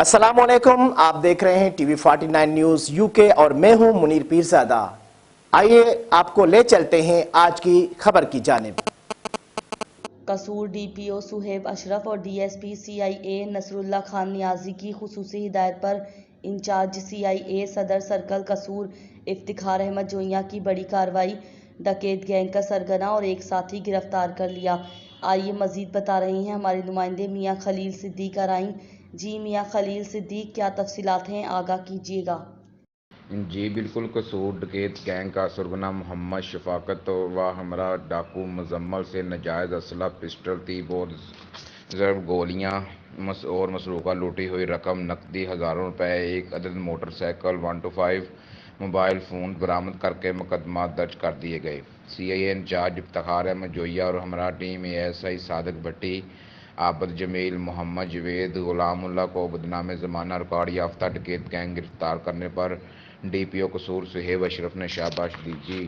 अस्सलामुअलैकुम, आप देख रहे हैं टीवी 49 न्यूज़ यूके और मैं हूं मुनीर पीरज़ादा। आइए आपको ले चलते हैं आज की खबर की जानिब। कसूर डीपीओ सुहेब अशरफ और डीएसपी सीआईए नसरुल्लाह खान नियाजी की खुसूसी हिदायत पर इंचार्ज सीआईए सदर सर्कल कसूर इफ्तिखार अहमद जोइया की बड़ी कार्रवाई, डकैत गैंग का सरगना और एक साथी गिरफ्तार कर लिया। आइए मजीद बता रहे हैं हमारे नुमाइंदे मियाँ खलील सिद्दीक अराइन। जी मियाँ खलील सिद्दीक, क्या तफसीलात हैं, आगाह कीजिएगा। जी बिल्कुल, कसूर डकैत गैंग का सरगना मोहम्मद शफाकत व हमरा डाकू मुजम्मल से नाजायज़ असला, पिस्टल, तीब और ज़रब गोलियाँ और मसरूक़ा लूटी हुई रकम, नकदी हज़ारों रुपए, एक अदद मोटरसाइकिल 125 मोबाइल फ़ोन बरामद करके मुकदमा दर्ज कर दिए गए। सीआईए इंचार्ज इफ्तिखार अहमद जोइया और हमरा टीम एएसआई सादिक भट्टी, आबद जमील, मोहम्मद जवेद, गुलामुल्लाह को बदनाम ज़माना रिकॉर्ड याफ्ता डकैत गैंग गिरफ्तार करने पर डीपीओ कसूर सुहेब अशरफ ने शाबाश दी। जी।